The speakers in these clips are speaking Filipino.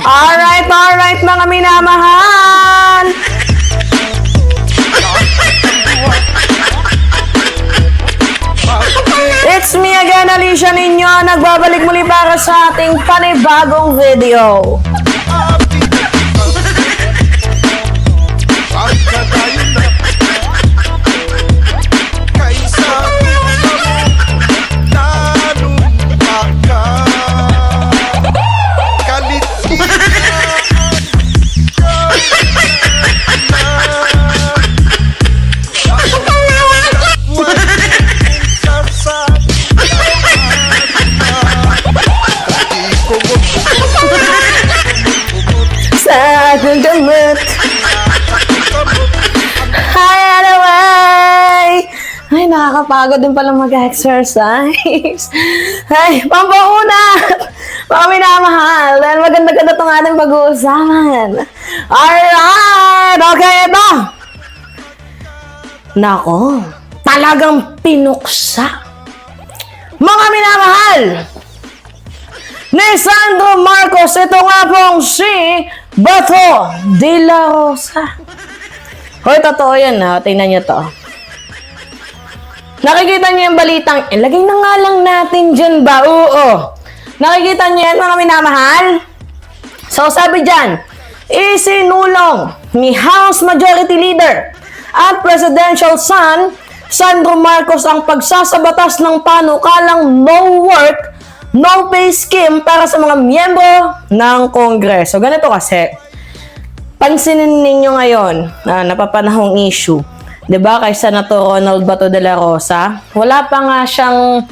Alright mga minamahal. It's me again, Alicia ninyo. Nagbabalik muli para sa ating panibagong video. Gamot. Hi, anyway! Ay, nakakapagod din pala mag-exercise. Ay, pampaunat! Mga minamahal. Dahil maganda-ganda itong ating pag-uusapan. Alright! Okay, ito! Nako, talagang pinuksa. Mga minamahal! Ni Sandro Marcos, ito nga pong si Bato de la Rosa. Hoy, totoo yan ha. Tingnan nyo to. Nakikita nyo yung balitang, lagay na nga lang natin dyan ba? Oo. Nakikita nyo yan mga minamahal? So, sabi dyan, isinulong ni House Majority Leader at Presidential Son, Sandro Marcos ang pagsasabatas ng panukalang no work, no pay scheme para sa mga miyembro ng Kongreso. Ganito kasi, pansinin ninyo ngayon na napapanahong issue, 'di ba, kay Senator Ronald Bato de la Rosa, wala pa nga siyang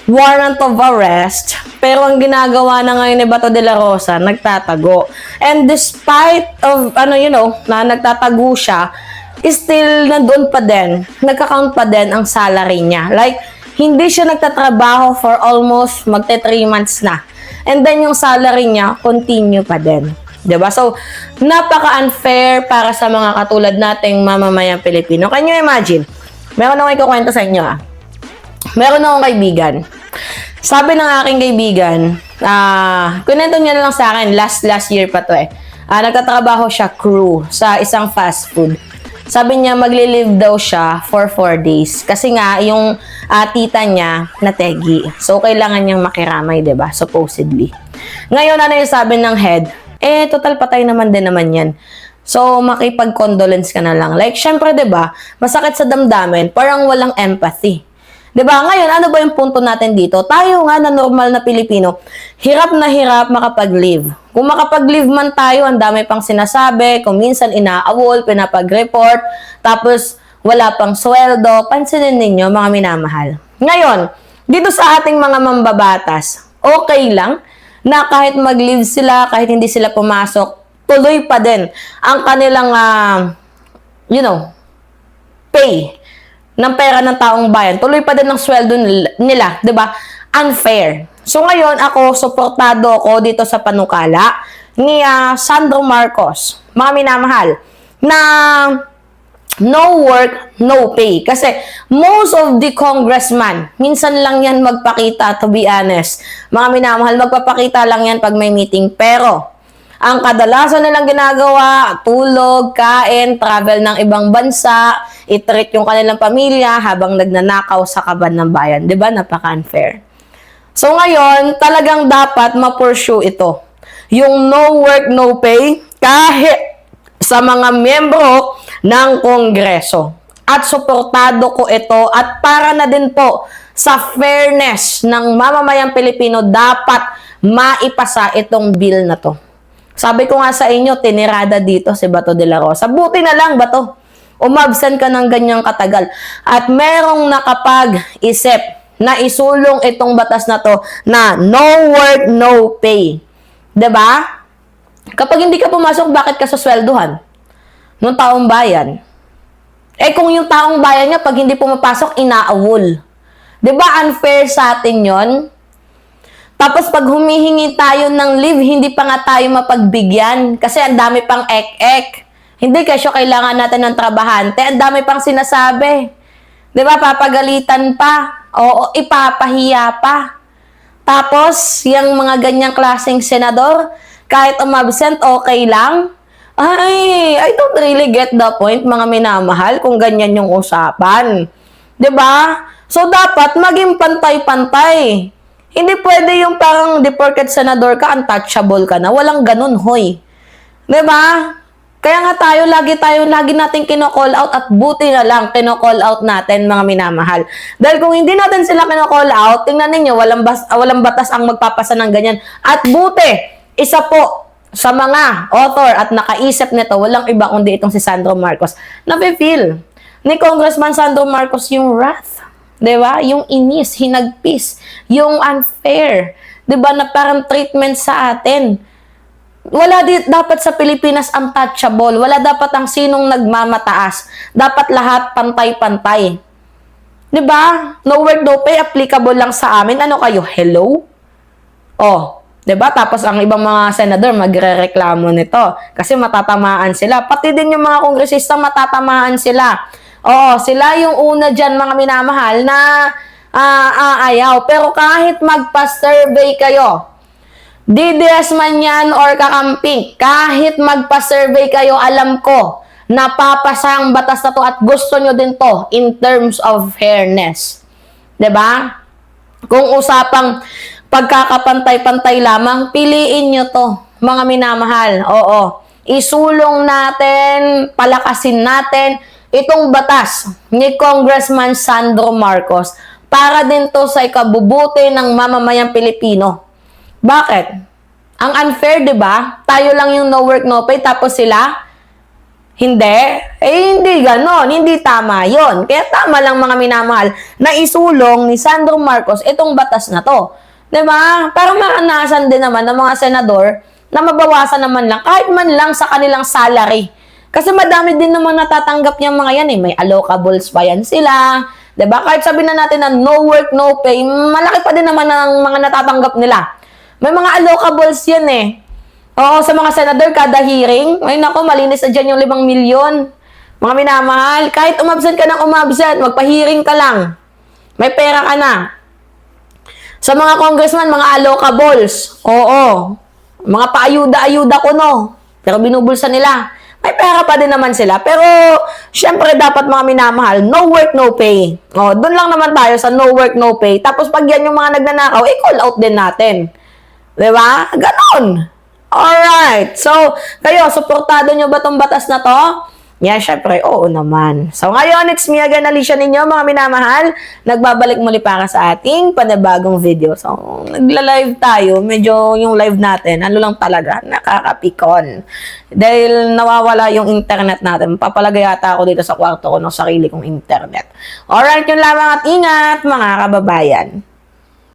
warrant of arrest, pero ang ginagawa na ngayon ni Bato de la Rosa, nagtatago. And despite of, na nagtatago siya, still nandoon pa din, nagka-count pa din ang salary niya. Like, hindi siya nagtatrabaho for almost magte 3 months na. And then yung salary niya, continue pa din. Diba? So, napaka-unfair para sa mga katulad nating mamamayang Pilipino. Can you imagine? Meron akong ikukwento sa inyo. Meron akong kaibigan. Sabi ng aking kaibigan, kunento niya na lang sa akin, last year pa to eh. Nagtatrabaho siya crew sa isang fast food. Sabi niya, magli-leave daw siya for 4 days. Kasi nga, yung tita niya nategi. So, kailangan niyang makiramay, diba? Supposedly. Ngayon, ano yung sabi ng head? Total patay naman din naman yan. So, makipag-condolence ka na lang. Like, syempre, diba? Masakit sa damdamin. Parang walang empathy. Diba? Ngayon, ano ba yung punto natin dito? Tayo nga na normal na Pilipino, hirap na hirap makapag-live. Kung makapag-live man tayo, ang dami pang sinasabi, kung minsan inaawol, pinapag-report, tapos wala pang sweldo, pansinin ninyo, mga minamahal. Ngayon, dito sa ating mga mambabatas, okay lang na kahit mag-leave sila, kahit hindi sila pumasok, tuloy pa din ang kanilang, pay ng pera ng taong bayan. Tuloy pa din ang sweldo nila, 'di ba? Unfair. So ngayon ako suportado ako dito sa panukala ni Sandro Marcos. Mga minamahal, na no work, no pay. Kasi most of the congressman, minsan lang yan magpakita, to be honest. Mga minamahal, magpapakita lang yan pag may meeting. Pero ang kadalasan nilang ginagawa, tulog, kain, travel ng ibang bansa, i-treat yung kanilang pamilya habang nagnanakaw sa kaban ng bayan. Diba? Napaka-unfair. So ngayon, talagang dapat ma-pursue ito. Yung no work, no pay, kahit sa mga miyembro ng Kongreso. At suportado ko ito at para na din po sa fairness ng mamamayang Pilipino, dapat maipasa itong bill na to. Sabi ko nga sa inyo, tinirada dito si Bato de la Rosa. Buti na lang, Bato. Umabsent ka ng ganyang katagal. At merong nakapag-isip na isulong itong batas na to na no work, no pay. 'Di ba? Kapag hindi ka pumasok, bakit ka suswelduhan? Nung taong bayan. Kung yung taong bayan niya, pag hindi pumapasok, inaawol. 'Di ba unfair sa atin yon? Tapos pag humihingi tayo ng leave, hindi pa nga tayo mapagbigyan kasi ang dami pang ek-ek. Hindi kasi kailangan natin ng trabahante, ang dami pang sinasabi. 'Di ba? Papagalitan pa. Oo, ipapahiya pa. Tapos, yung mga ganyang klaseng senador, kahit umabsent, okay lang. Ay, I don't really get the point, mga minamahal, kung ganyan yung usapan. 'Di ba? So, dapat maging pantay-pantay. Hindi pwede yung parang di porket senador ka, untouchable ka na. Walang ganun, hoy. 'Di ba? Kaya nga lagi natin kino-call out at buti na lang kino-call out natin, mga minamahal. Dahil kung hindi natin sila kino-call out, tingnan ninyo, walang batas ang magpapasa ng ganyan. At buti, isa po sa mga author at nakaisip nito, walang iba kundi itong si Sandro Marcos. Nafe-feel ni Congressman Sandro Marcos yung wrath. 'Di ba? Yung inis, hinagpis, yung unfair. 'Di ba na parang treatment sa atin. Wala dapat sa Pilipinas untouchable. Wala dapat ang sinong nagmamataas. Dapat lahat pantay-pantay. 'Di ba? No work, no pay, applicable lang sa amin. Ano kayo? Hello? Oh, 'di ba? Tapos ang ibang mga senador magrereklamo nito kasi matatamaan sila. Pati din yung mga kongresista matatamaan sila. Oo, sila yung una diyan, mga minamahal, na aayaw. Pero kahit magpa-survey kayo, DDS man yan or kakamping, kahit magpa-survey kayo, alam ko, napapasa ang batas na to at gusto nyo din to in terms of fairness. 'Di ba? Kung usapang pagkakapantay-pantay lamang, piliin nyo to, mga minamahal. Oo. Isulong natin, palakasin natin itong batas ni Congressman Sandro Marcos para din to sa ikabubuti ng mamamayang Pilipino. Bakit? Ang unfair, 'di ba? Tayo lang yung no work, no pay, tapos sila hindi. Hindi ganon. Hindi tama yon. Kaya tama lang, mga minamahal, na isulong ni Sandro Marcos itong batas na to. 'Di ba? Para maranasan din naman ng mga senador na mabawasan naman lang, kahit man lang sa kanilang salary. Kasi madami din naman natatanggap niyang mga yan eh. May allocables pa yan sila. 'Di ba? Kahit sabihin na natin na no work, no pay, malaki pa din naman ang mga natatanggap nila. May mga allocables yan eh. Oo, sa mga senador, kada hearing, ay nako, malinis na dyan yung 5 milyon. Mga minamahal, kahit umabsent ka ng umabsent, magpa-hearing ka lang. May pera ka na. Sa mga congressman, mga allocables. Oo. Mga paayuda-ayuda ko, no. Pero binubulsa nila. May pera pa din naman sila. Pero, syempre, dapat, mga minamahal, no work, no pay. O, doon lang naman tayo sa no work, no pay. Tapos, pag yan yung mga nagnanakaw, call out din natin. Diba? Ganon. Alright. So, kayo, suportado nyo ba tong batas na to? Yan, syempre, oo naman. So, ngayon, it's me again, Alicia ninyo, mga minamahal. Nagbabalik muli para sa ating panibagong video. So, nagla-live tayo. Medyo yung live natin, ano lang talaga, nakakapikon. Dahil nawawala yung internet natin. Papalagay ata ako dito sa kwarto ko ng sarili kong internet. Alright, yun lamang at ingat, mga kababayan.